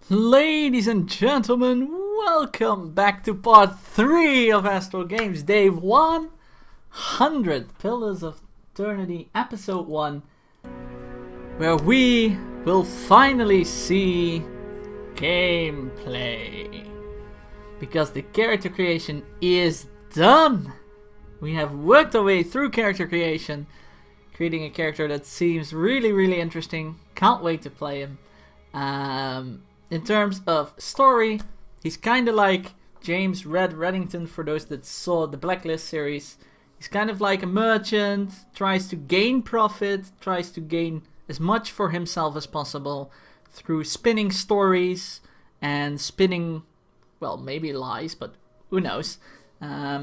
Ladies and gentlemen, welcome back to part 3 of AstralGames, Day 100, Pillars of Eternity, Episode 1, where we will finally see gameplay. Because the character creation is done! We have worked our way through character creation, creating a character that seems really interesting. Can't wait to play him. In terms of story, he's kind of like James Red Reddington for those that saw the Blacklist series. He's kind of like a merchant, tries to gain profit, tries to gain as much for himself as possible through spinning stories and spinning, well, maybe lies, but who knows.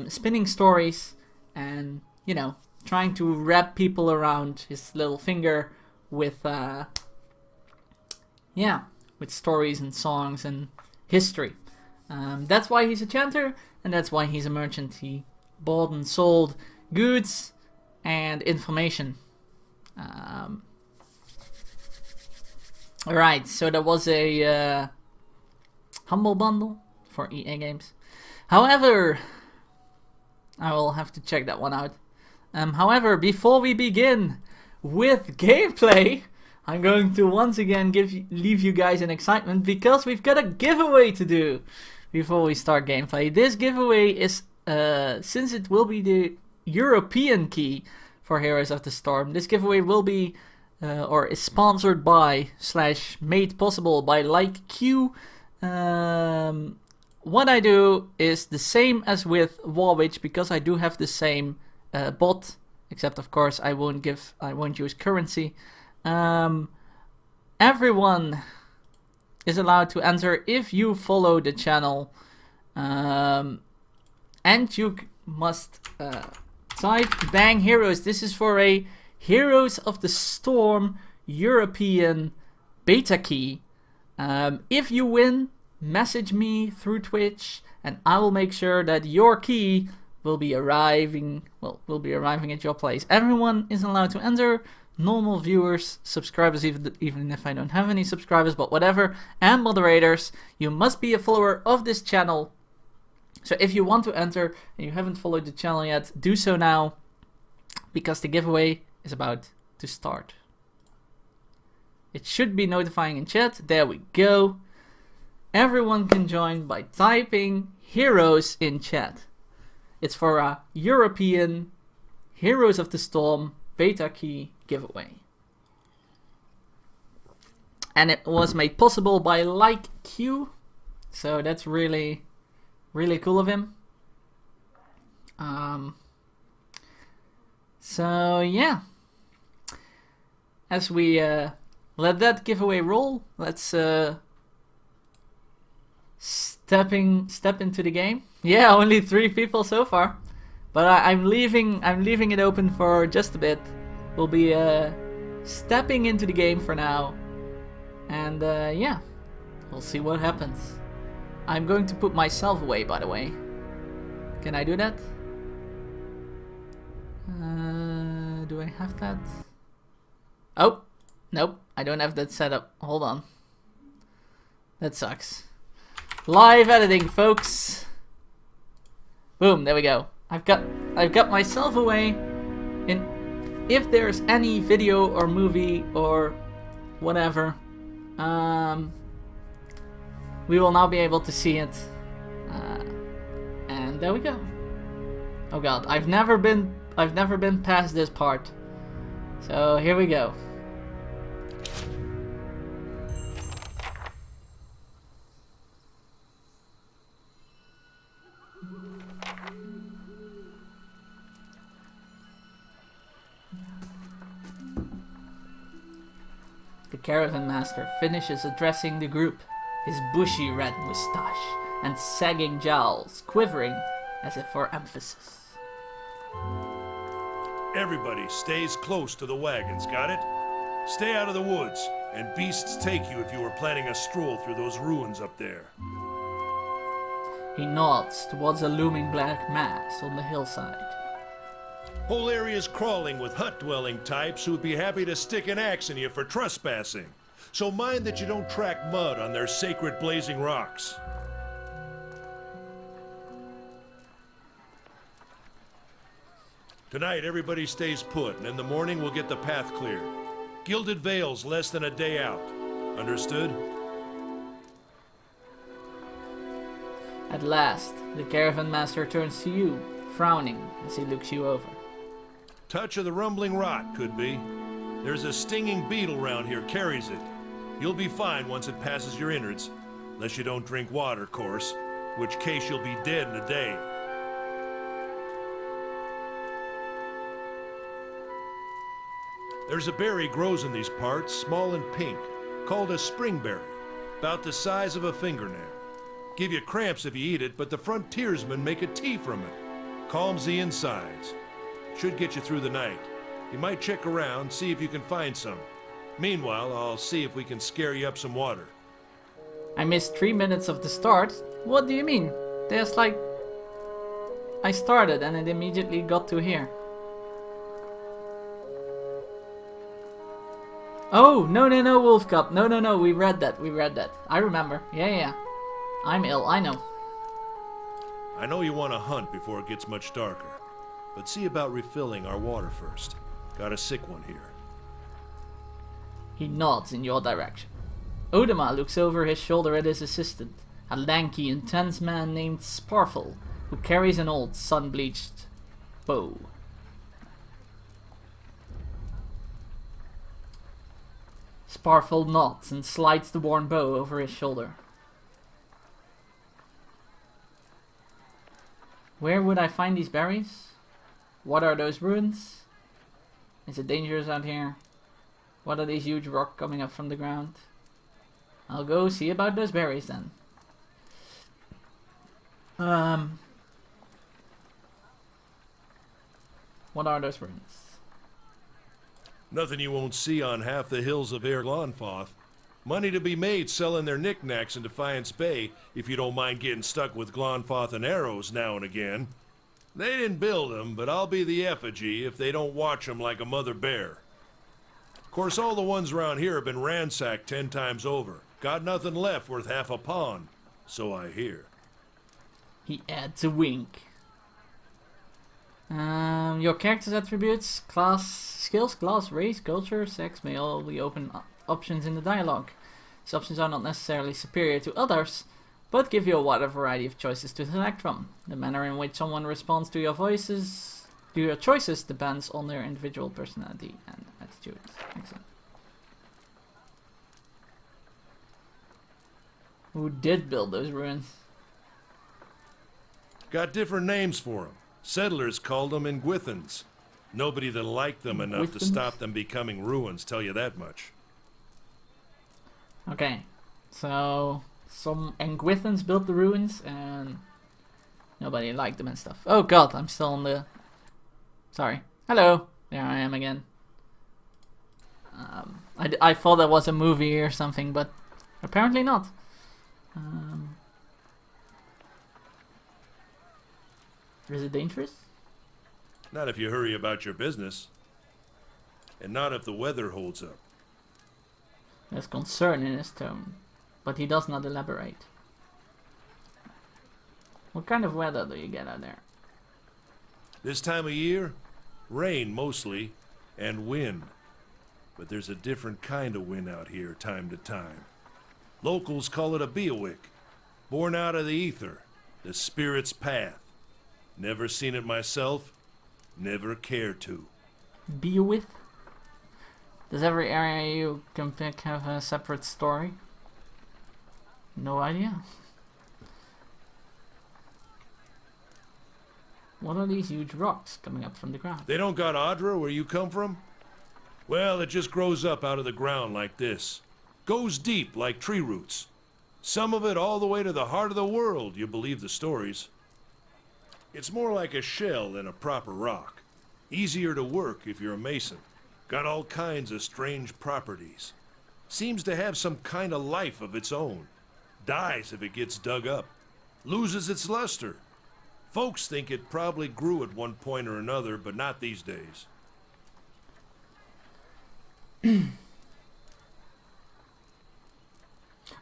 Spinning stories and, you know, trying to wrap people around his little finger with, with stories and songs and history. That's why he's a chanter, and that's why he's a merchant. He bought and sold goods and information. Alright, so there was a Humble Bundle for EA Games. However, I will have to check that one out. However, before we begin with gameplay, I'm going to once again leave you guys in excitement because we've got a giveaway to do before we start gameplay. This giveaway is, since it will be the European key for Heroes of the Storm, this giveaway will be, or is sponsored by / made possible by LikeQ. What I do is the same as with Warwitch because I do have the same bot, except of course I won't use currency. Everyone is allowed to enter if you follow the channel, and you must type Bang Heroes. This is for a Heroes of the Storm European beta key. If you win, message me through Twitch and I will make sure that your key will be arriving at your place. Everyone is allowed to enter. Normal viewers, subscribers, even if I don't have any subscribers, but whatever, and moderators. You must be a follower of this channel. So if you want to enter and you haven't followed the channel yet, do so now, because the giveaway is about to start. It should be notifying in chat. There we go. Everyone can join by typing Heroes in chat. It's for a European Heroes of the Storm beta key giveaway. And it was made possible by LikeQ. So that's really cool of him. So yeah. As we let that giveaway roll, let's step into the game. Yeah, only 3 people so far. But I'm leaving it open for just a bit. We'll be stepping into the game for now. And yeah, we'll see what happens. I'm going to put myself away, by the way. Can I do that? Do I have that? Oh, nope, I don't have that set up. Hold on. That sucks. Live editing, folks. Boom, there we go. I've got myself away. And if there's any video or movie or whatever, we will now be able to see it. And there we go. Oh god, I've never been past this part. So here we go. The caravan master finishes addressing the group, his bushy red moustache and sagging jowls quivering as if for emphasis. Everybody stays close to the wagons, got it? Stay out of the woods, and beasts take you if you were planning a stroll through those ruins up there. He nods towards a looming black mass on the hillside. Whole area's crawling with hut-dwelling types who'd be happy to stick an axe in you for trespassing. so mind that you don't track mud on their sacred blazing rocks. Tonight, everybody stays put, and in the morning we'll get the path cleared. Gilded Vale's less than a day out. Understood? At last, the caravan master turns to you, frowning as he looks you over. Touch of the rumbling rot, could be. There's a stinging beetle round here, carries it. You'll be fine once it passes your innards. Unless you don't drink water, of course. Which case you'll be dead in a day. There's a berry grows in these parts, small and pink, called a springberry, about the size of a fingernail. Give you cramps if you eat it, but the frontiersmen make a tea from it. Calms the insides. Should get you through the night. You might check around, see if you can find some. Meanwhile, I'll see if we can scare you up some water. I missed 3 minutes of the start. What do you mean? There's like... I started and it immediately got to here. Oh, no, Wolf Cup. No, we read that. I remember. Yeah. I'm ill, I know. I know you want to hunt before it gets much darker, but see about refilling our water first. Got a sick one here. He nods in your direction. Odema looks over his shoulder at his assistant, a lanky, intense man named Sparfle, who carries an old, sun-bleached bow. Sparfle nods and slides the worn bow over his shoulder. Where would I find these berries? What are those ruins? Is it dangerous out here? What are these huge rocks coming up from the ground? I'll go see about those berries then. What are those ruins? Nothing you won't see on half the hills of Glonfoth. Money to be made selling their knickknacks in Defiance Bay, if you don't mind getting stuck with Glonfoth and arrows now and again. They didn't build them, but I'll be the effigy if they don't watch them like a mother bear. Of course, all the ones around here have been ransacked 10 times over. Got nothing left worth half a pawn, so I hear. He adds a wink. Your character's attributes, class, skills, class, race, culture, sex may all be open options in the dialogue. These options are not necessarily superior to others, but give you a wider variety of choices to select from. The manner in which someone responds to your choices depends on their individual personality and attitude. Excellent. Who did build those ruins? Got different names for them. Settlers called them Engwithans. Nobody that liked them enough to stop them becoming ruins, tell you that much. Okay, so some Engwithans built the ruins and nobody liked them and stuff. Oh god, I'm still on the... Sorry. Hello, there I am again. I thought that was a movie or something, but apparently not. Is it dangerous? Not if you hurry about your business. And not if the weather holds up. There's concern in his tone, but he does not elaborate. What kind of weather do you get out there? This time of year, rain mostly, and wind. But there's a different kind of wind out here time to time. Locals call it a beowick, born out of the ether, the spirit's path. Never seen it myself, never care to. Beowith? Does every area you can pick have a separate story? No idea. What are these huge rocks coming up from the ground? They don't got Audra where you come from? Well, it just grows up out of the ground like this. Goes deep like tree roots. Some of it all the way to the heart of the world, you believe the stories. It's more like a shell than a proper rock. Easier to work if you're a mason. Got all kinds of strange properties. Seems to have some kind of life of its own. Dies if it gets dug up. Loses its luster. Folks think it probably grew at one point or another, but not these days.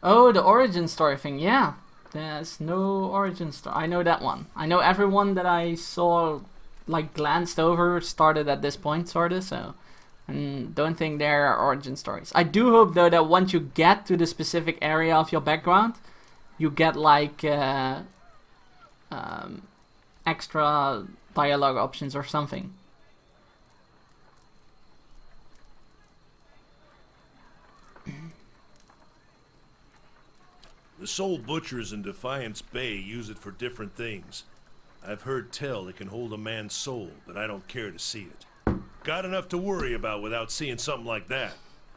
Oh, the origin story thing, yeah. There's no origin story. I know that one. I know everyone that I saw, like, glanced over started at this point, sorta, so... And don't think there are origin stories. I do hope, though, that once you get to the specific area of your background, you get, like, extra dialogue options or something. The Soul Butchers in Defiance Bay use it for different things. I've heard tell it can hold a man's soul, but I don't care to see it. Got enough to worry about without seeing something like that.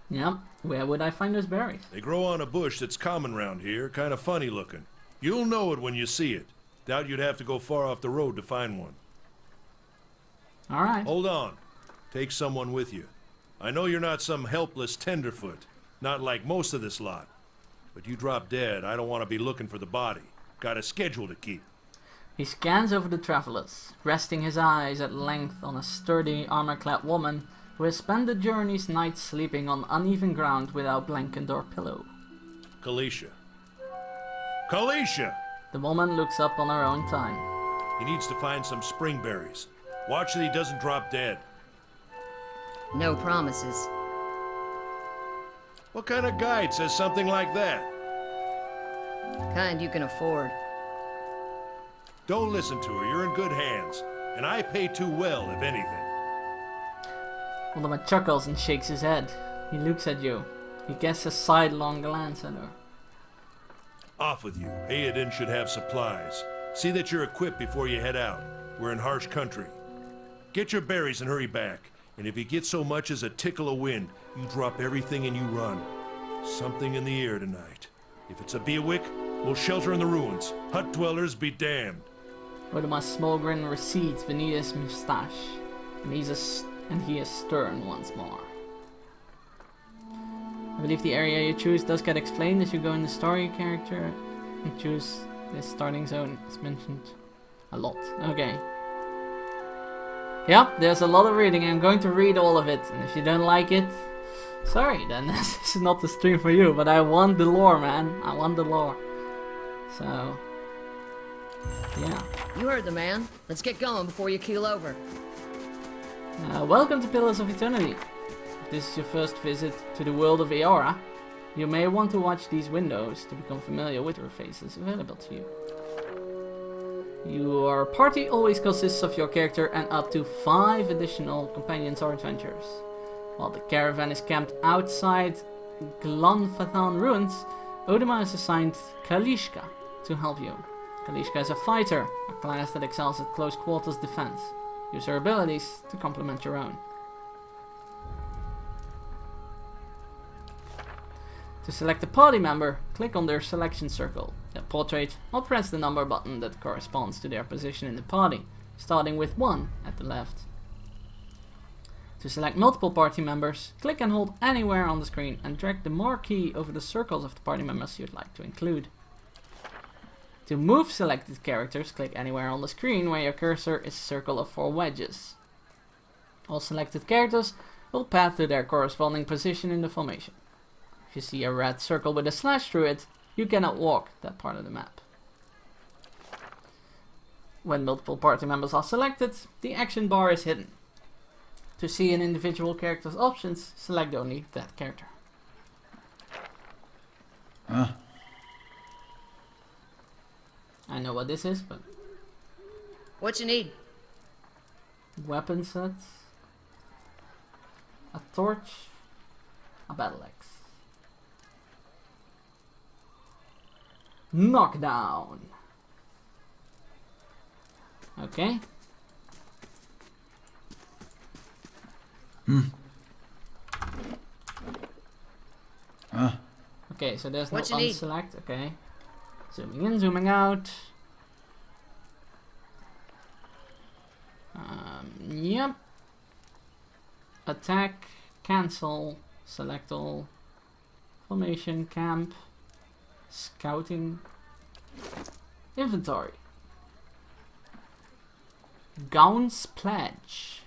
Yep. Where would I find those berries? They grow on a bush that's common round here, kind of funny looking. You'll know it when you see it. Doubt you'd have to go far off the road to find one. Alright. Hold on. Take someone with you. I know you're not some helpless tenderfoot, not like most of this lot. But you drop dead, I don't want to be looking for the body. Got a schedule to keep. He scans over the travelers, resting his eyes at length on a sturdy, armor-clad woman who has spent the journey's night sleeping on uneven ground without blanket or pillow. Kalisha. Kalisha! The woman looks up on her own time. He needs to find some spring berries. Watch that he doesn't drop dead. No promises. What kind of guide says something like that? Kind you can afford. Don't listen to her, you're in good hands. And I pay too well, if anything. Voldemort chuckles and shakes his head. He looks at you. He casts a sidelong glance at her. Off with you. Aodin should have supplies. See that you're equipped before you head out. We're in harsh country. Get your berries and hurry back. And if you get so much as a tickle of wind, you drop everything and you run. Something in the air tonight. If it's a Bewick, we'll shelter in the ruins. Hut dwellers be damned. Voldemort's small grin recedes beneath his moustache, and he is stern once more. I believe the area you choose does get explained as you go in the story character and choose this starting zone. It's mentioned a lot. Okay. Yep, there's a lot of reading. I'm going to read all of it, and if you don't like it, sorry, then this is not the stream for you. But I want the lore, man. I want the lore. So, yeah. You heard the man. Let's get going before you keel over. Welcome to Pillars of Eternity. If this is your first visit to the world of Eora, you may want to watch these windows to become familiar with the faces available to you. Your party always consists of your character and up to 5 additional companions or adventurers. While the caravan is camped outside Glanfathan ruins, Odema is assigned Kalishka to help you. Kalishka is a fighter, a class that excels at close quarters defense. Use her abilities to complement your own. To select a party member, click on their selection circle, their portrait, or press the number button that corresponds to their position in the party, starting with 1 at the left. To select multiple party members, click and hold anywhere on the screen and drag the marquee over the circles of the party members you'd like to include. To move selected characters, click anywhere on the screen where your cursor is a circle of 4 wedges. All selected characters will path to their corresponding position in the formation. If you see a red circle with a slash through it, you cannot walk that part of the map. When multiple party members are selected, the action bar is hidden. To see an individual character's options, select only that character. I know what this is, but... What you need? Weapon sets. A torch. A battle axe. Knockdown. Okay. Okay, so there's no What you need? unselect. Okay. Zooming in, zooming out. Yep. Attack, cancel, select all, formation, camp, scouting, inventory, Gown's Pledge.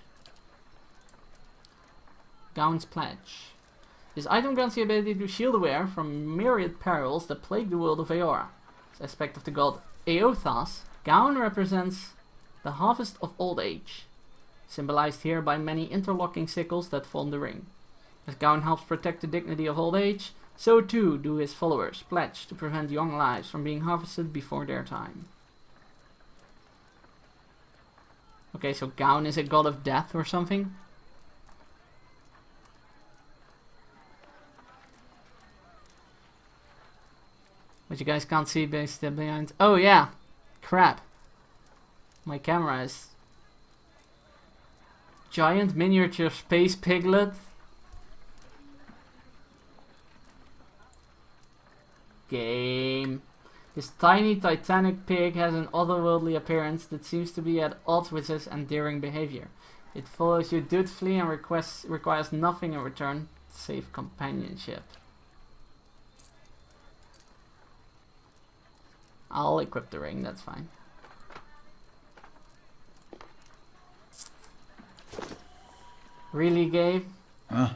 Gown's Pledge. This item grants the ability to shield aware from myriad perils that plague the world of Eora. As aspect of the god Eothas, Gaun represents the harvest of old age, symbolized here by many interlocking sickles that form the ring. As Gaun helps protect the dignity of old age, so too do his followers pledge to prevent young lives from being harvested before their time. Okay, so Gaun is a god of death or something? But you guys can't see based behind. Oh yeah, crap. My camera is giant miniature space piglet. Game. This tiny titanic pig has an otherworldly appearance that seems to be at odds with his endearing behavior. It follows you dutifully and requires nothing in return save companionship. I'll equip the ring, that's fine. Really, Gabe? Huh?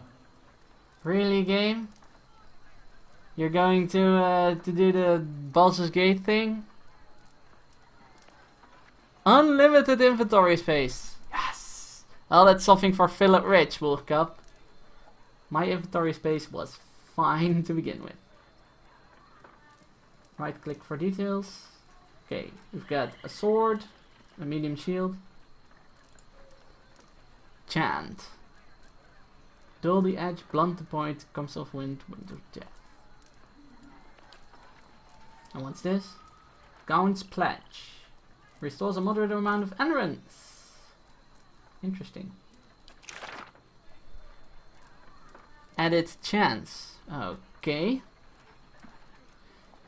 Really, Gabe? You're going to do the Baldur's Gate thing? Unlimited inventory space. Yes! Well, that's something for Philip Rich, Wolf Cup. My inventory space was fine to begin with. Right click for details. Okay, we've got a sword, a medium shield. Chant. Dull the edge, blunt the point, comes off wind, wind of death. And what's this? Gaun's Pledge. Restores a moderate amount of endurance. Interesting. Added chants. Okay.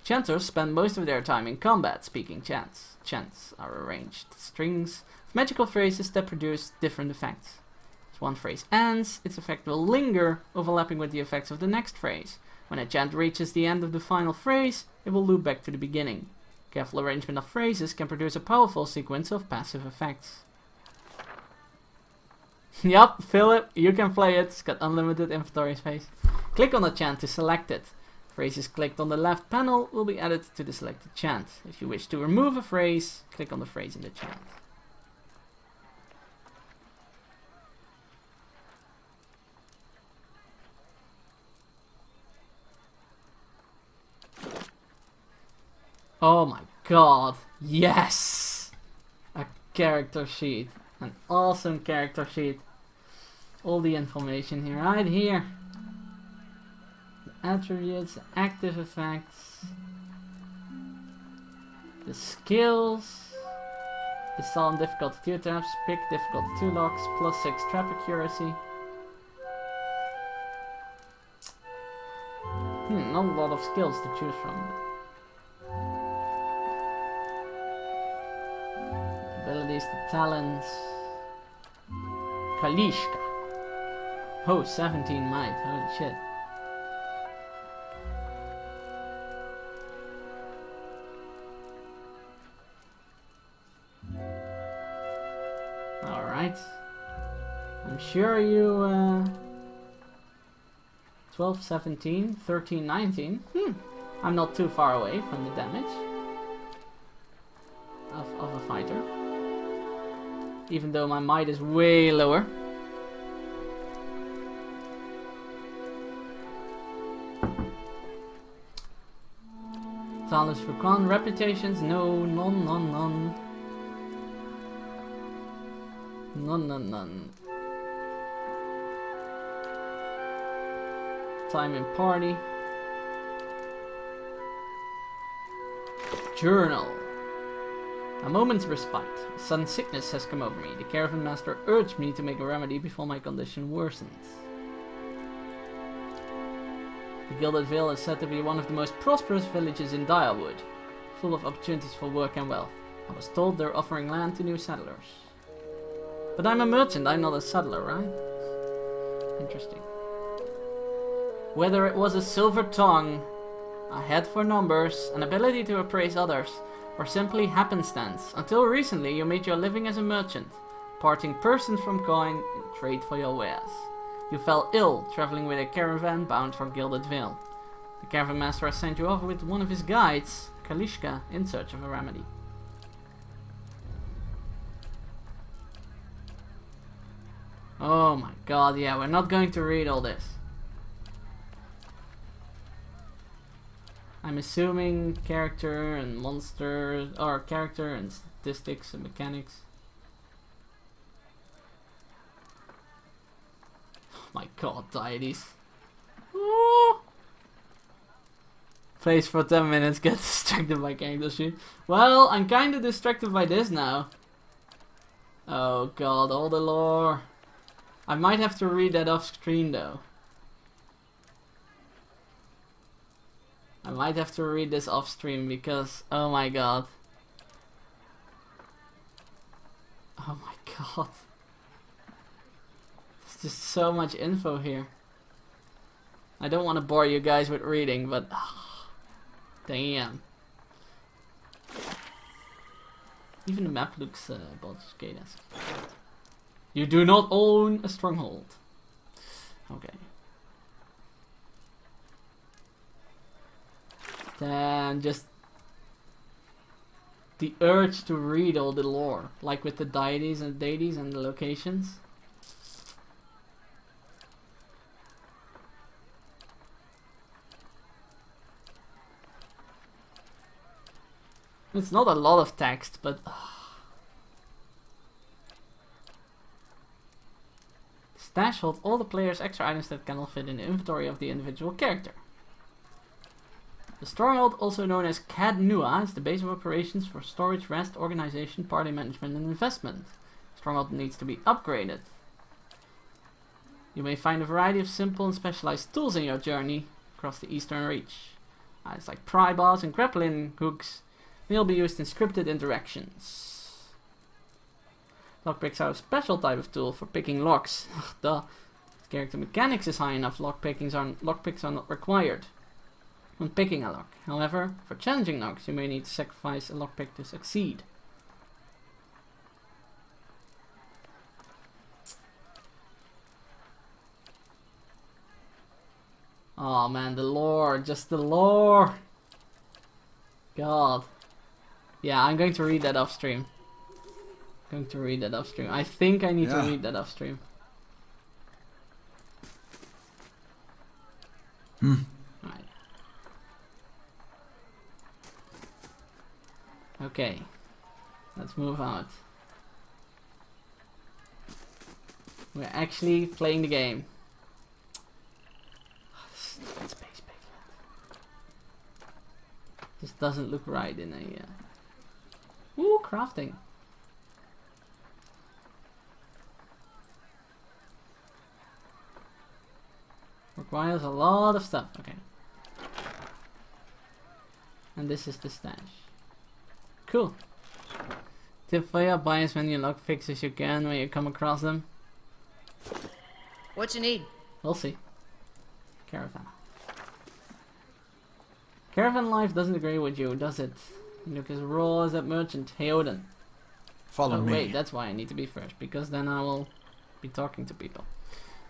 Chanters spend most of their time in combat speaking chants. Chants are arranged strings of magical phrases that produce different effects. As one phrase ends, its effect will linger, overlapping with the effects of the next phrase. When a chant reaches the end of the final phrase, it will loop back to the beginning. Careful arrangement of phrases can produce a powerful sequence of passive effects. Yup, Philip, you can play it. It's got unlimited inventory space. Click on the chant to select it. Phrases clicked on the left panel will be added to the selected chant. If you wish to remove a phrase, click on the phrase in the chant. Oh my god, yes! A character sheet. An awesome character sheet. All the information here, right here. Attributes, active effects, the skills, disarm difficulty 2 traps, pick difficulty 2 locks, +6 trap accuracy. Not a lot of skills to choose from. Abilities, the talents. Kalishka. Oh, 17 might, holy shit. Alright. I'm sure you 12, 17, 13, 19. I'm not too far away from the damage of a fighter. Even though my might is way lower. Talents for con, reputations, no, none. None. Time in party. Journal. A moment's respite. A sudden sickness has come over me. The caravan master urged me to make a remedy before my condition worsens. The Gilded Vale is said to be one of the most prosperous villages in Direwood, full of opportunities for work and wealth. I was told they're offering land to new settlers. But I'm a merchant, I'm not a settler, right? Interesting. Whether it was a silver tongue, a head for numbers, an ability to appraise others, or simply happenstance, until recently you made your living as a merchant, parting persons from coin in trade for your wares. You fell ill, traveling with a caravan bound for Gilded Vale. The caravan master has sent you off with one of his guides, Kalishka, in search of a remedy. Oh my god, yeah, we're not going to read all this. I'm assuming character and monsters, or character and statistics and mechanics. Oh my god, deities. Ooh. Plays for 10 minutes, get distracted by character sheet. Well, I'm kinda distracted by this now. Oh god, all the lore. I might have to read that off screen though. I might have to read this off stream because, oh my god. Oh my god. There's just so much info here. I don't want to bore you guys with reading, but damn. Even the map looks Baldur's Gate-esque. You do not own a stronghold. Okay. Then just the urge to read all the lore, like with the deities and the locations. It's not a lot of text, but Stash holds all the player's extra items that cannot fit in the inventory of the individual character. The stronghold, also known as Cad Nua, is the base of operations for storage, rest, organization, party management, and investment. The stronghold needs to be upgraded. You may find a variety of simple and specialized tools in your journey across the Eastern Reach. It's like pry bars and grappling hooks may all be used in scripted interactions. Lockpicks are a special type of tool for picking locks. Duh. If character mechanics is high enough, lockpicks are not required when picking a lock. However, for challenging locks, you may need to sacrifice a lockpick to succeed. Oh man, the lore, just the lore. God. Yeah, I'm going to read that off stream. I think I need to read that off stream. Right. Okay. Let's move out. We're actually playing the game. Space Piglet. This doesn't look right in a... Ooh, crafting. Requires a lot of stuff. Okay. And this is the stash. Cool. Tip for you, buy as many lockpicks as you can when you come across them. What you need? We'll see. Caravan. Caravan life doesn't agree with you, does it? You look as raw as that merchant, Heoden. Follow me. Wait, that's why I need to be first, because then I will be talking to people.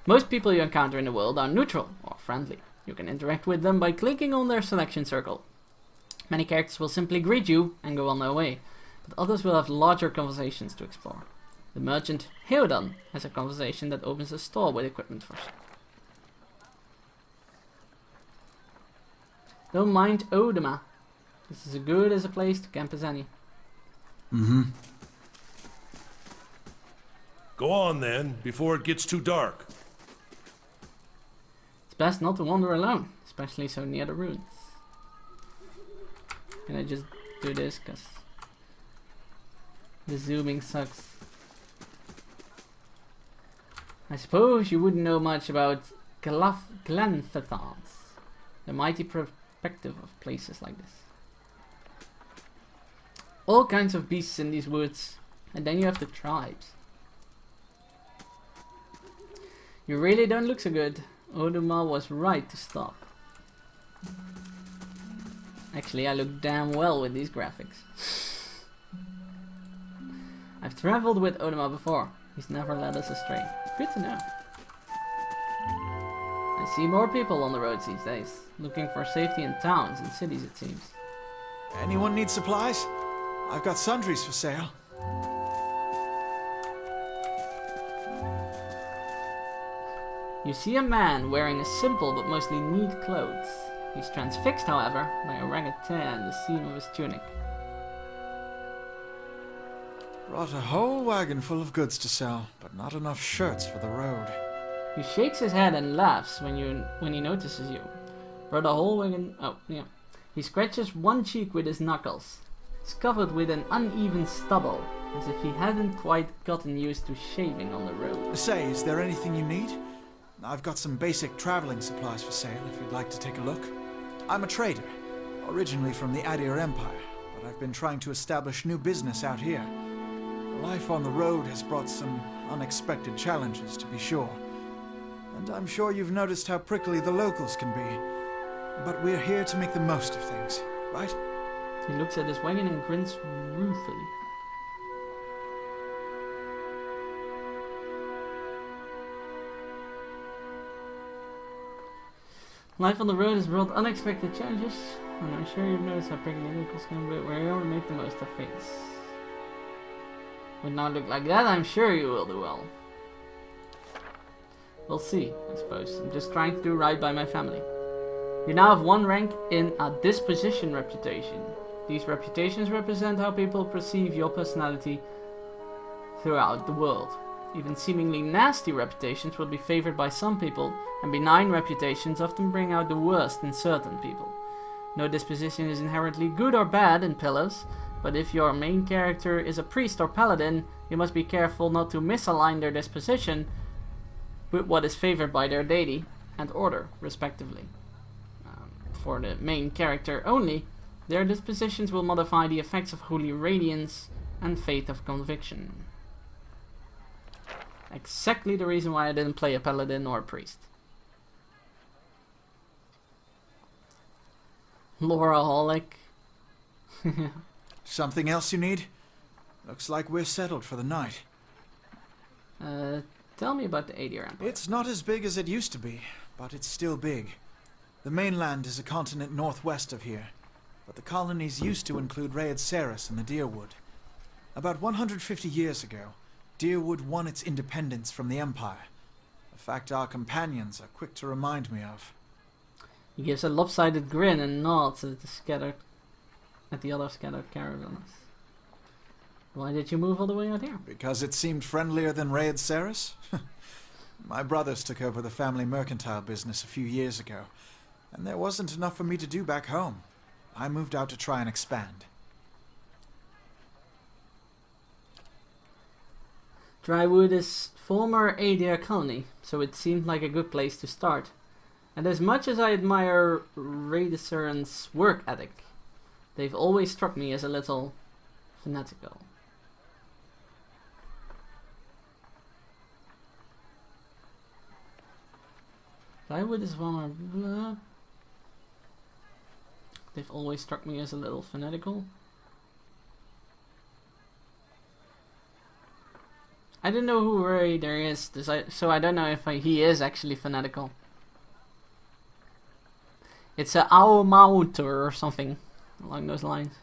Most people you encounter in the world are neutral or friendly. You can interact with them by clicking on their selection circle. Many characters will simply greet you and go on their way, but others will have larger conversations to explore. The merchant Heodan has a conversation that opens a store with equipment for sale. Don't mind Odema. This is as good as a place to camp as any. Go on then, before it gets too dark. It's best not to wander alone, especially so near the ruins. Can I just do this because the zooming sucks? I suppose you wouldn't know much about Glenthethans, the mighty perspective of places like this. All kinds of beasts in these woods, and then you have the tribes. You really don't look so good. Oduma was right to stop. Actually, I look damn well with these graphics. I've traveled with Oduma before. He's never led us astray. Good to know. see more people on the roads these days, looking for safety in towns and cities, it seems. Anyone need supplies? I've got sundries for sale. You see a man wearing a simple but mostly neat clothes. He's transfixed, however, by a ragged tear in the seam of his tunic. Brought a whole wagon full of goods to sell, but not enough shirts for the road. He shakes his head and laughs when he notices you. Brought a whole wagon... Oh, yeah. He scratches one cheek with his knuckles. It's covered with an uneven stubble, as if he hadn't quite gotten used to shaving on the road. Say, is there anything you need? I've got some basic traveling supplies for sale if you'd like to take a look. I'm a trader, originally from the Adir Empire, but I've been trying to establish new business out here. Life on the road has brought some unexpected challenges, to be sure. And I'm sure you've noticed how prickly the locals can be. But we're here to make the most of things, right? He looks at his wagon and grins ruefully. Life on the road has brought unexpected challenges, and I'm sure you've noticed how prickly locals can be. We're here to make the most of things. Would not look like that, I'm sure you will do well. We'll see, I suppose. I'm just trying to do right by my family. You now have one rank in a disposition reputation. These reputations represent how people perceive your personality throughout the world. Even seemingly nasty reputations will be favored by some people, and benign reputations often bring out the worst in certain people. No disposition is inherently good or bad in Pillars, but if your main character is a priest or paladin, you must be careful not to misalign their disposition with what is favored by their deity and order, respectively. For the main character only, their dispositions will modify the effects of holy radiance and faith of conviction. Exactly the reason why I didn't play a paladin or a priest. Loraholic. Something else you need? Looks like we're settled for the night. Tell me about the Adir Empire. It's not as big as it used to be, but it's still big. The mainland is a continent northwest of here, but the colonies used to include Raed Ceres and the Deerwood. About 150 years ago, Deerwood won its independence from the Empire, a fact our companions are quick to remind me of. He gives a lopsided grin and nods at the other scattered caravans. Why did you move all the way out here? Because it seemed friendlier than Raed Ceres? My brothers took over the family mercantile business a few years ago, and there wasn't enough for me to do back home. I moved out to try and expand. Drywood is former Adir colony, so it seemed like a good place to start. And as much as I admire Raedceran's work ethic, they've always struck me as a little fanatical. Drywood is former... Blah. They've always struck me as a little fanatical. I don't know who Raider is, so I don't know if he is actually fanatical. It's a Aomauter or something along those lines.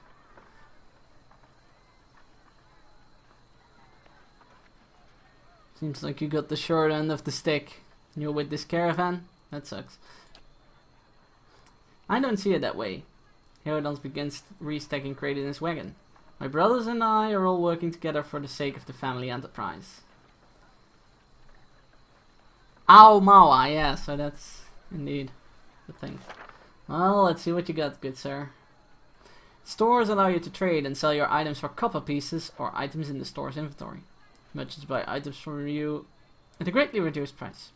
Seems like you got the short end of the stick. You're with this caravan? That sucks. I don't see it that way. Herodons begins restacking crate in his wagon. My brothers and I are all working together for the sake of the family enterprise. Ao Mawa, yeah, so that's indeed the thing. Well, let's see what you got, good sir. Stores allow you to trade and sell your items for copper pieces or items in the store's inventory. Merchants buy items from you at a greatly reduced price.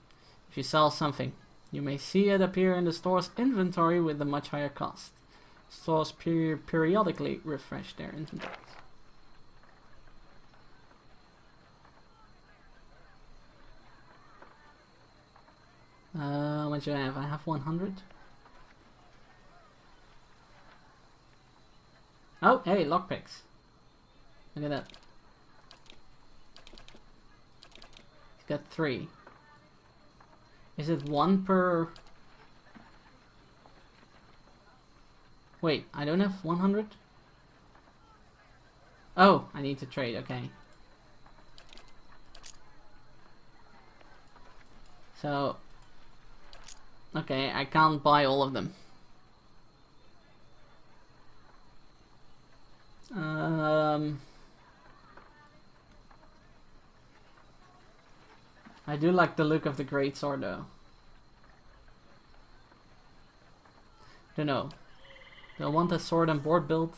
If you sell something, you may see it appear in the store's inventory with a much higher cost. Stores periodically refresh their inventories. What do I have? I have 100. Oh, hey, lockpicks. Look at that. He's got 3. Is it one per... Wait, I don't have 100? Oh, I need to trade, okay. So... Okay, I can't buy all of them. I do like the look of the great sword though. Don't know. Do I want a sword and board build?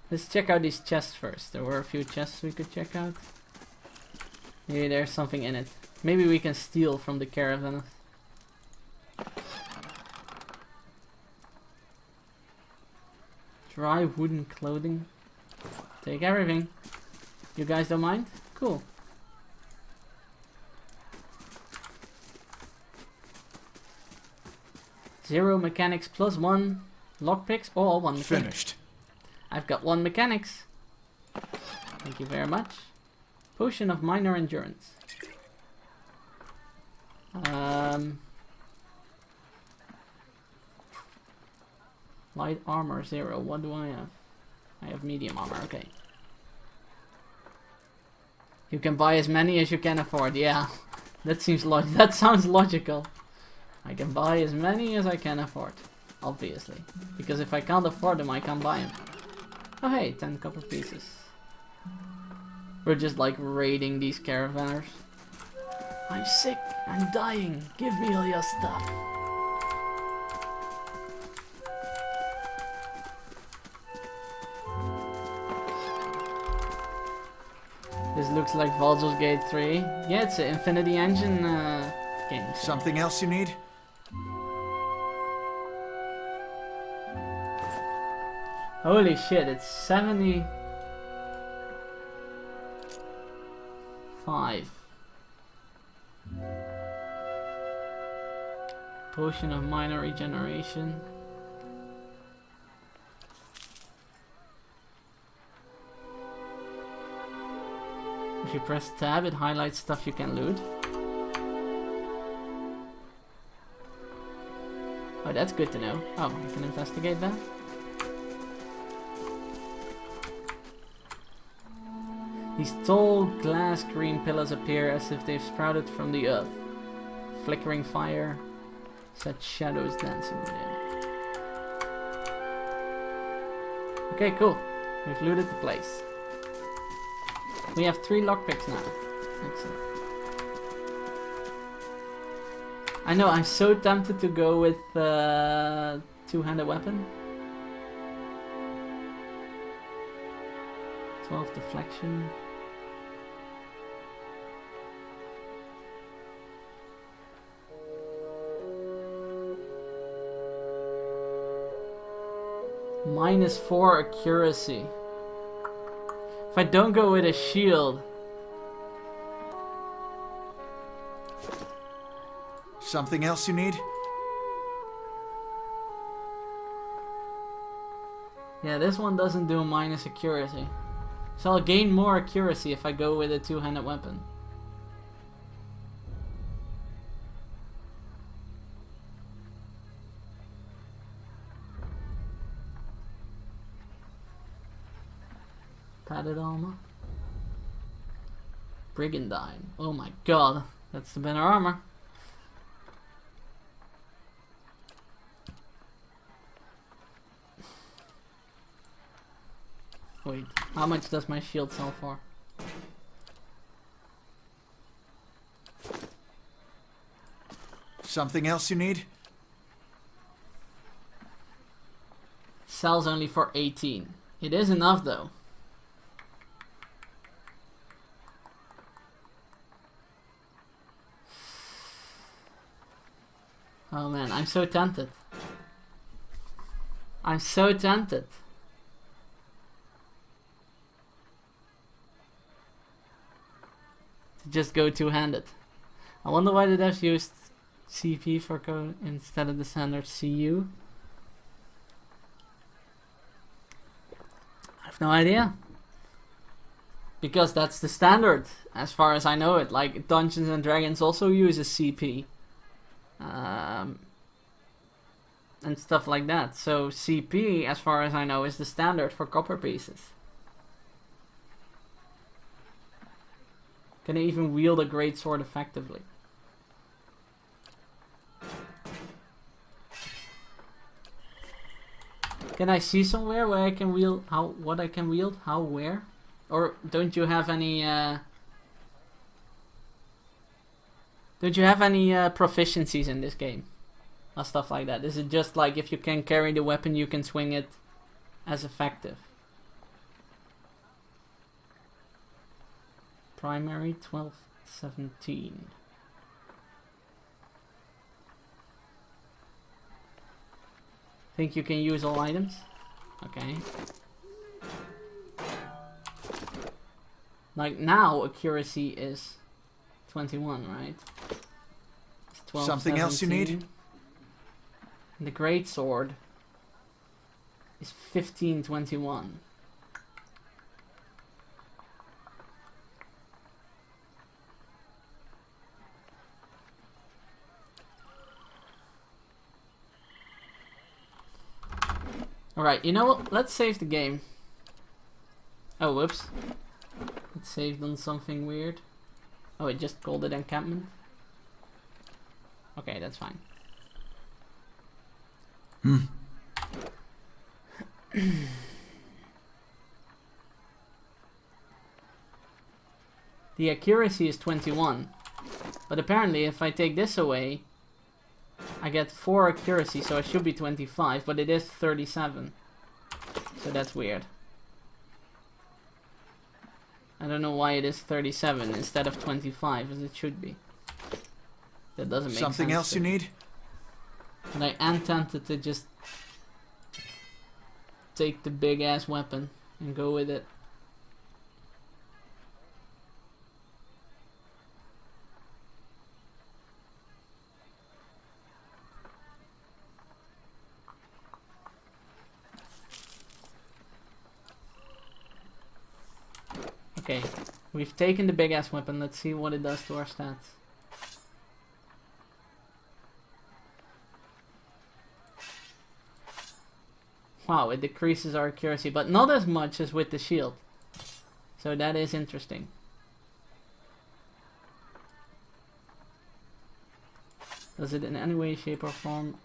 Let's check out these chests first. There were a few chests we could check out. Maybe there's something in it. Maybe we can steal from the caravans. Dry wooden clothing. Take everything. You guys don't mind? Cool. Zero mechanics plus one lockpicks. All one mechanics. Finished. I've got one mechanics. Thank you very much. Potion of minor endurance. Light armor 0. What do I have? I have medium armor. Okay. You can buy as many as you can afford. Yeah, that seems that sounds logical. I can buy as many as I can afford, obviously, because if I can't afford them, I can't buy them. Oh hey, 10 copper pieces. We're just like raiding these caravanners. I'm sick. I'm dying. Give me all your stuff. This looks like Baldur's Gate 3. Yeah, it's an Infinity Engine game. Something else you need? Holy shit, it's 75. Potion of minor regeneration. If you press tab, it highlights stuff you can loot. Oh, that's good to know. Oh, I can investigate that. These tall glass green pillars appear as if they've sprouted from the earth. Flickering fire, such shadows dancing within. Okay, cool. We've looted the place. We have 3 lockpicks now. Excellent. I know, I'm so tempted to go with two-handed weapon. 12 deflection. -4 accuracy. If I don't go with a shield. Something else you need? Yeah, this one doesn't do minus accuracy. So I'll gain more accuracy if I go with a two-handed weapon. Padded armor. Brigandine. Oh my god, that's the better armor. Wait, how much does my shield sell for? Something else you need? Sells only for 18. It is enough though. Oh man, I'm so tempted. I'm so tempted. To just go two-handed. I wonder why the devs used CP for code instead of the standard CU. I have no idea. Because that's the standard, as far as I know it. Like, Dungeons and Dragons also uses CP. And stuff like that. So CP, as far as I know, is the standard for copper pieces. Can I even wield a greatsword effectively? Can I see somewhere where I can wield what I can wield? How, where? Or don't you have any proficiencies in this game? Or stuff like that. Is it just like if you can carry the weapon you can swing it as effective? Primary 12, 17. Think you can use all items? Okay. Like now, accuracy is 21, right? It's 12, Something 17. else you need? The great sword is 15, 21. Alright, you know what? Let's save the game. Oh, whoops. It saved on something weird. Oh, it just called it encampment. Okay, that's fine. The accuracy is 21. But apparently if I take this away, I get 4 accuracy, so it should be 25, but it is 37. So that's weird. I don't know why it is 37 instead of 25 as it should be. That doesn't make sense. Something else you need? And I am tempted to just take the big ass weapon and go with it. Okay, we've taken the big ass weapon. Let's see what it does to our stats. Wow, it decreases our accuracy, but not as much as with the shield. So that is interesting. Does it in any way, shape or form?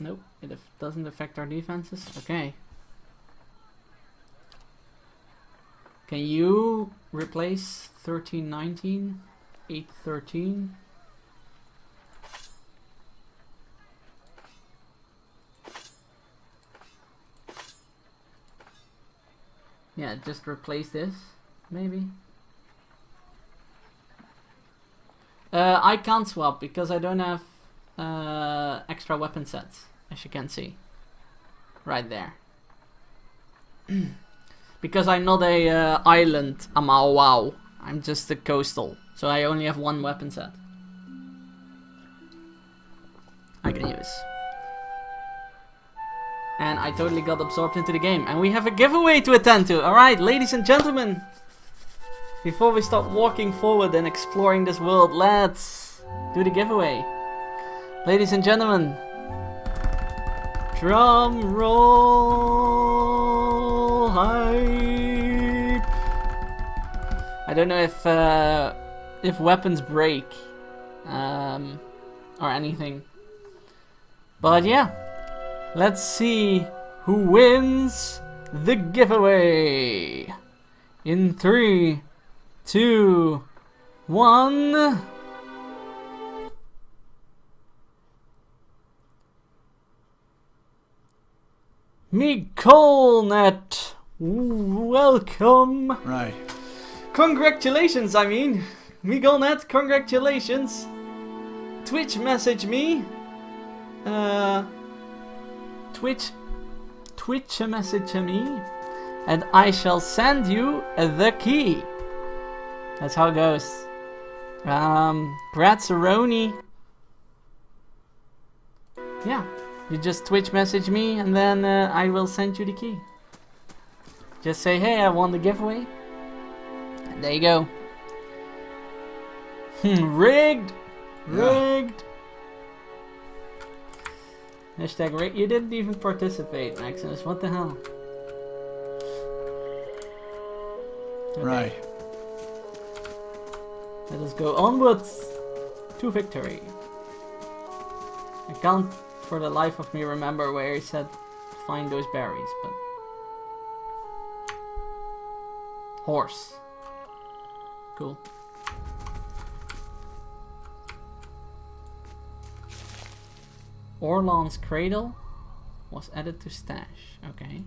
Nope, it doesn't affect our defenses. Okay. Can you replace 1319, 813? Yeah, just replace this, maybe. I can't swap because I don't have extra weapon sets, as you can see. Right there. Because I'm not a island Amao. I'm just a coastal. So I only have 1 weapon set I can use. And I totally got absorbed into the game. And we have a giveaway to attend to. Alright, ladies and gentlemen. Before we start walking forward and exploring this world, let's do the giveaway. Ladies and gentlemen. Drum roll hype. I don't know if weapons break or anything. But yeah. Let's see who wins the giveaway. In 3, 2, 1. Mikolnet, welcome. Right. Congratulations, I mean. Mikolnet, congratulations. Twitch message me. Twitch a message to me, and I shall send you the key. That's how it goes. Gratzeroni. Yeah, you just Twitch message me, and then I will send you the key. Just say, hey, I won the giveaway, There you go. Rigged! Rigged! Hashtag rigged. You didn't even participate, Maximus. What the hell? Okay. Right. Let us go onwards to victory. I can't for the life of me remember where he said find those berries, but... Horse. Cool. Orlan's cradle was added to stash. Okay.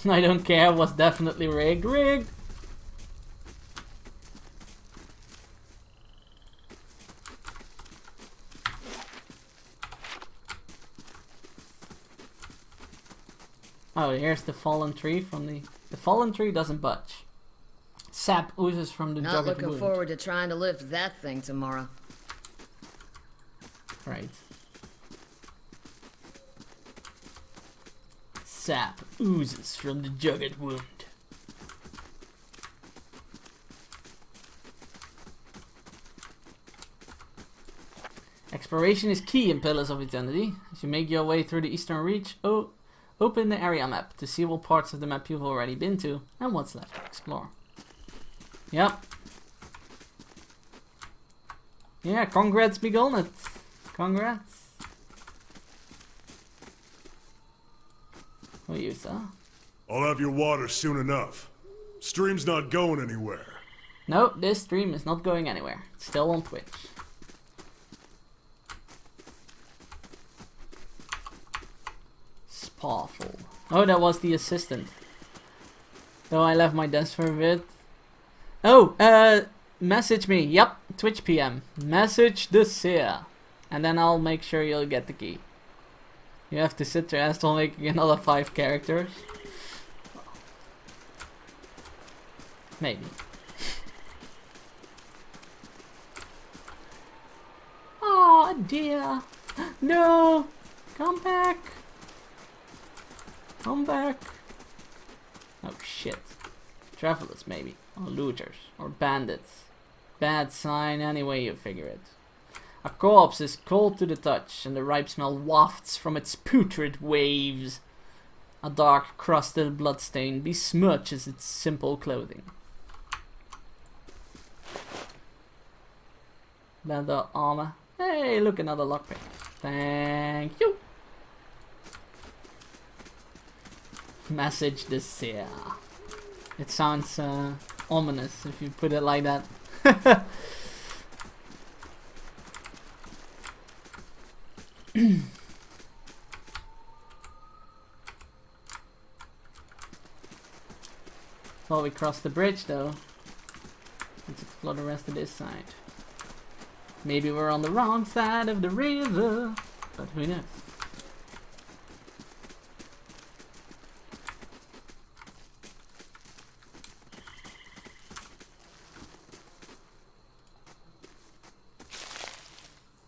I don't care, was definitely rigged. Rigged! Oh, here's the fallen tree from the... The fallen tree doesn't budge. Sap oozes from the Not jugged looking wound. forward to trying to lift that thing tomorrow. Right. Sap oozes from the jugged wound. Exploration is key in Pillars of Eternity. As you make your way through the Eastern Reach, open the area map to see what parts of the map you've already been to and what's left to explore. Yep. Yeah, congrats, Begolnet. Congrats. What you saw? I'll have your water soon enough. Stream's not going anywhere. Nope, this stream is not going anywhere. It's still on Twitch. Spawful. Oh, that was the assistant. Though I left my desk for a bit. Oh, message me. Yep, Twitch PM. Message the seer. And then I'll make sure you'll get the key. You have to sit there Astral making another 5 characters. Maybe. Oh dear. No! Come back! Come back! Oh shit. Travelers maybe. Or looters. Or bandits. Bad sign any way you figure it. A corpse is cold to the touch, and the ripe smell wafts from its putrid waves. A dark crusted bloodstain besmirches its simple clothing. Leather armor. Hey, look, another lockpick. Thank you. Message the seer. It sounds ominous if you put it like that. Well, we crossed the bridge though. Let's explore the rest of this side. Maybe we're on the wrong side of the river, but who knows?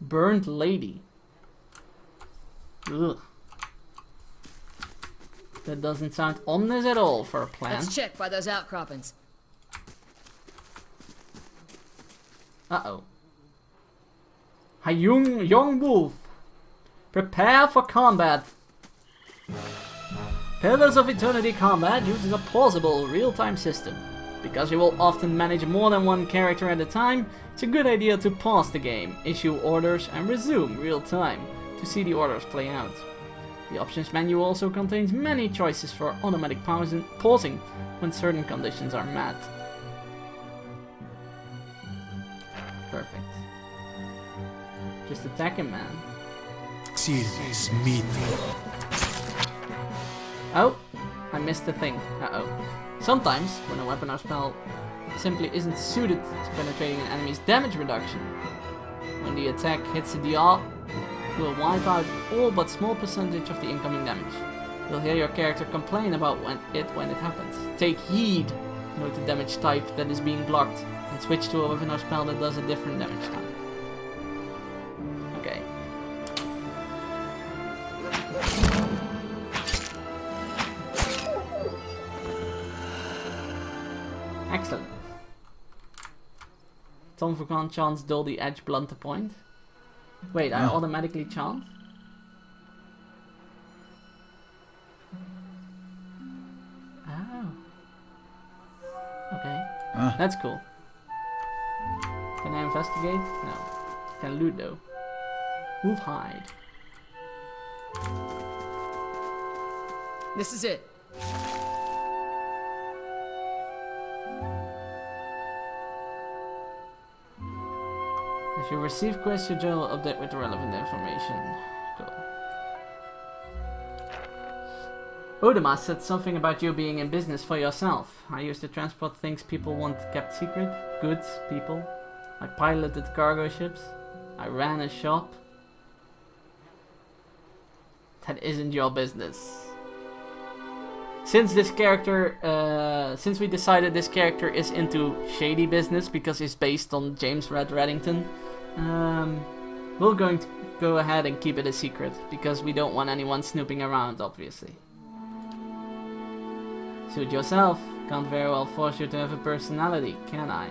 Burnt lady. Ugh. That doesn't sound ominous at all for a plan. Let's check by those outcroppings. Uh-oh. A young wolf. Prepare for combat. Pillars of Eternity combat uses a plausible real-time system. Because you will often manage more than one character at a time, it's a good idea to pause the game, issue orders and resume real-time to see the orders play out. The options menu also contains many choices for automatic pausing when certain conditions are met. Perfect. Just attack him, man. Oh, I missed the thing. Uh-oh. Sometimes, when a weapon or spell simply isn't suited to penetrating an enemy's damage reduction, when the attack hits the DR, will wipe out all but small percentage of the incoming damage. You'll hear your character complain about when it happens. Take heed, note the damage type that is being blocked, and switch to a weapon or spell that does a different damage type. Okay. Tom Vaughan chants dull the edge, blunt the point. Wait, I automatically chant? Oh. Okay. That's cool. Can I investigate? No. Can loot though. Move hide. This is it. If you receive quests, your journal will update with the relevant information. Cool. Odema said something about you being in business for yourself. I used to transport things people want kept secret. Goods, people. I piloted cargo ships. I ran a shop. That isn't your business. Since this character, since we decided this character is into shady business because he's based on James Red Reddington, we're going to go ahead and keep it a secret because we don't want anyone snooping around, obviously. Suit yourself. Can't very well force you to have a personality, can I?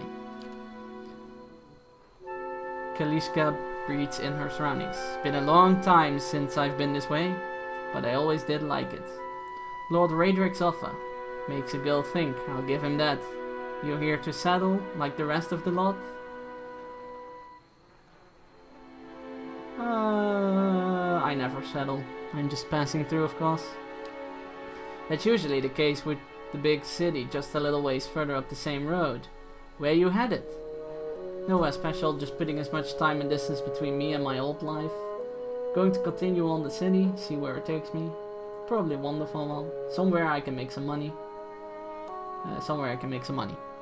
Kalishka breathes in her surroundings. Been a long time since I've been this way, but I always did like it. Lord Raedric's offer makes a girl think, I'll give him that. You're here to settle, like the rest of the lot? I never settle. I'm just passing through, of course. That's usually the case with the big city, just a little ways further up the same road. Where you headed? Nowhere special, just putting as much time and distance between me and my old life. Going to continue on the city, see where it takes me. Probably a wonderful one. Somewhere I can make some money.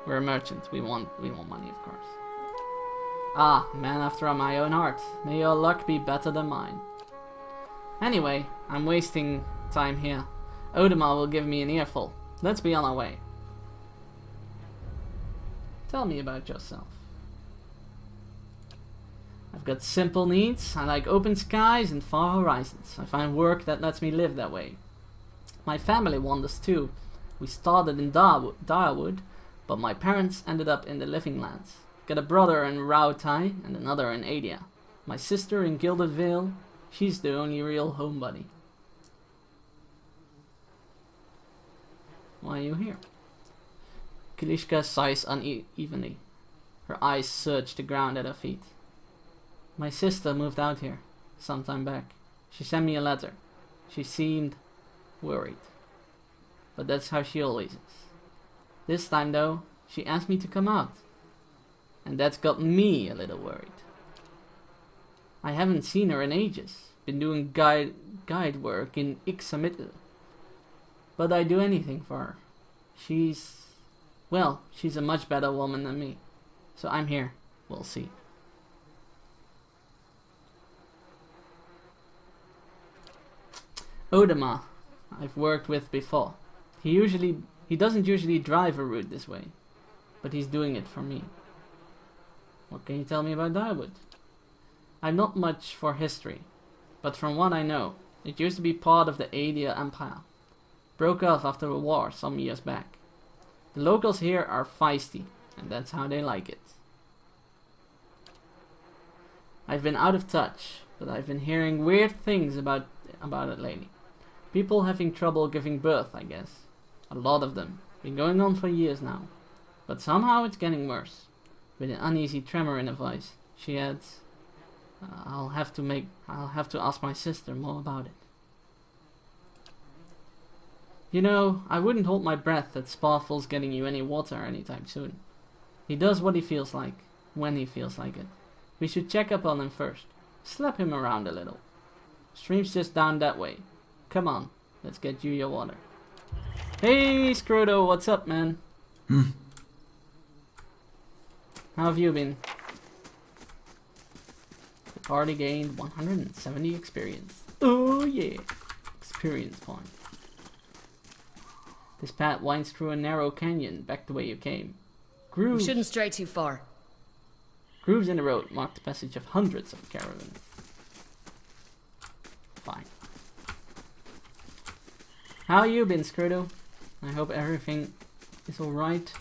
We're a merchant. We want money, of course. Ah, man after my own heart. May your luck be better than mine. Anyway, I'm wasting time here. Odema will give me an earful. Let's be on our way. Tell me about yourself. I've got simple needs. I like open skies and far horizons. I find work that lets me live that way. My family wanders too. We started in Darwood, but my parents ended up in the Living Lands. Got a brother in Rautai and another in Adia. My sister in Gilded Vale. She's the only real homebody. Why are you here? Kalishka sighs unevenly. Her eyes search the ground at her feet. My sister moved out here some time back. She sent me a letter. She seemed worried. But that's how she always is. This time though, she asked me to come out. And that's got me a little worried. I haven't seen her in ages. Been doing guide work in Ixamitil. But I'd do anything for her. She's a much better woman than me. So I'm here. We'll see. Odema, I've worked with before. He doesn't usually drive a route this way, but he's doing it for me. What can you tell me about Darwood? I'm not much for history, but from what I know, it used to be part of the Adia Empire. Broke off after a war some years back. The locals here are feisty, and that's how they like it. I've been out of touch, but I've been hearing weird things about it lately. People having trouble giving birth, I guess. A lot of them. Been going on for years now. But somehow it's getting worse. With an uneasy tremor in her voice, she adds, I'll have to ask my sister more about it. You know, I wouldn't hold my breath that Sparful's getting you any water anytime soon. He does what he feels like, when he feels like it. We should check up on him first. Slap him around a little. Stream's just down that way. Come on, let's get you your water. Hey, Scroto, what's up, man? How have you been? The party gained 170 experience. Oh yeah, experience points. This path winds through a narrow canyon, back the way you came. Grooves. We shouldn't stray too far. Grooves in the road mark the passage of hundreds of caravans. Fine. How you been, Scroto? I hope everything is alright.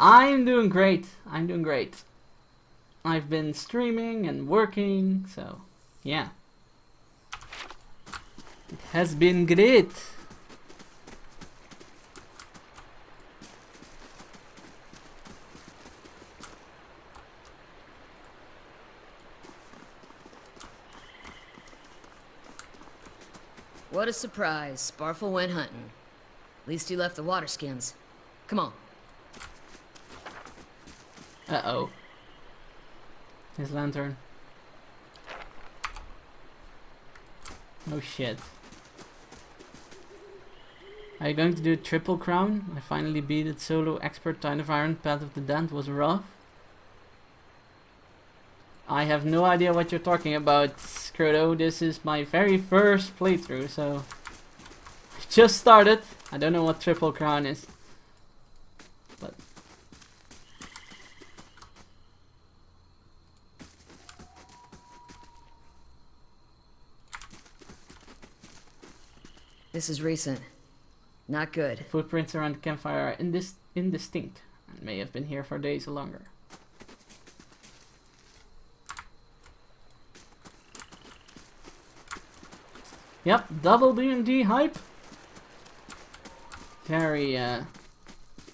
I'm doing great. I'm doing great. I've been streaming and working, so yeah. It has been great. What a surprise. Sparfle went hunting. At least he left the water skins. Come on. Uh-oh. His lantern. Oh shit. Are you going to do a triple crown? I finally beat it solo. Expert Tide of Iron. Path of the Damned was rough. I have no idea what you're talking about, Scroto. This is my very first playthrough, so I just started. I don't know what triple crown is, but This is recent. Not good. footprints around the campfire are indistinct and may have been here for days or longer. Yep, double D&D hype. Very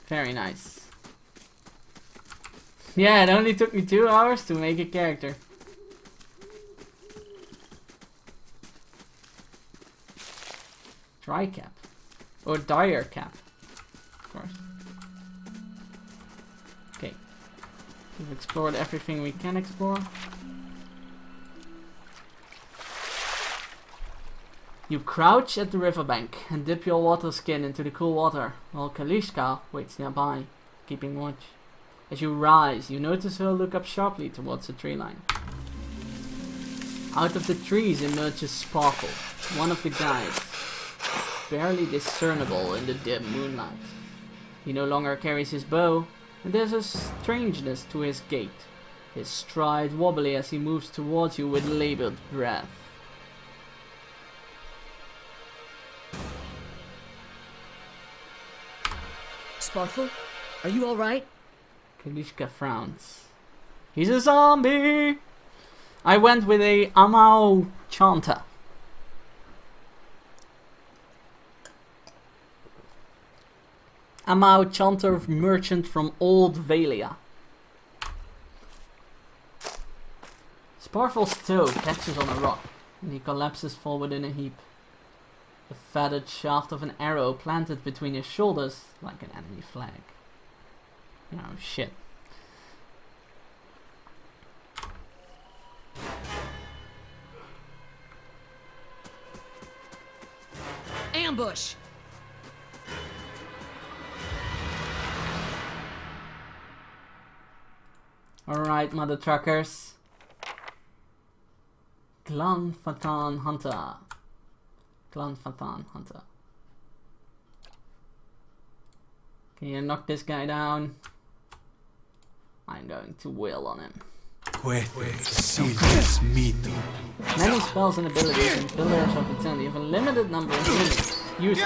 nice. Yeah, it only took me 2 hours to make a character. Dry cap. Or dire cap. Of course. Okay. We've explored everything we can explore. You crouch at the riverbank and dip your water skin into the cool water, while Kalishka waits nearby, keeping watch. As you rise, you notice her look up sharply towards the tree line. Out of the trees emerges Sparkle, one of the guides, barely discernible in the dim moonlight. He no longer carries his bow, and there's a strangeness to his gait, his stride wobbly as he moves towards you with labored breath. Sparfle, are you alright? Kalishka frowns. He's a zombie! I went with a Amau Chanta. Amau Chanta merchant from Old Valia. Sparfle's toe catches on a rock, and he collapses forward in a heap. The feathered shaft of an arrow planted between his shoulders like an enemy flag. Oh shit. Ambush! Alright, mother truckers. Clan Fatan Hunter. Clan Fatan Hunter. Can you knock this guy down? I'm going to wail on him. Many spells and abilities in Pillars of Eternity have a limited number of uses.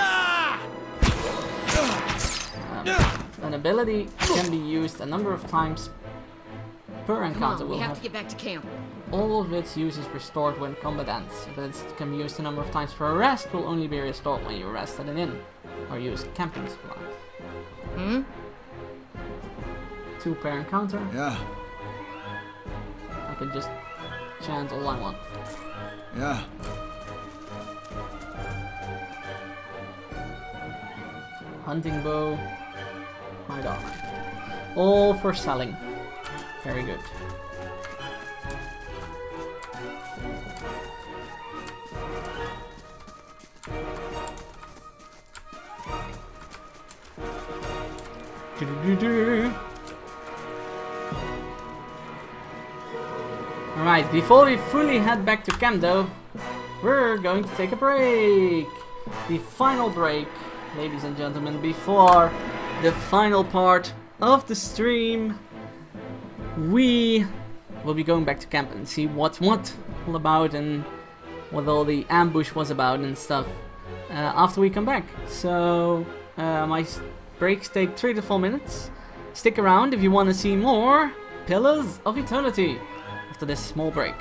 An ability can be used a number of times per Come encounter. on, we have to get back to camp. All of its use is restored when combat ends. Abilities that can be used a number of times per rest will only be restored when you rest at an inn or use camping supplies. Hmm? 2 per encounter. Yeah, I can just chant all I want. yeah. Hunting bow. My dog. All for selling. Very good. Alright, before we fully head back to camp though, we're going to take a break. The final break, ladies and gentlemen, before the final part of the stream. We will be going back to camp and see what's what all about and what all the ambush was about and stuff after we come back. So my breaks take 3 to 4 minutes. Stick around if you want to see more Pillars of Eternity after this small break.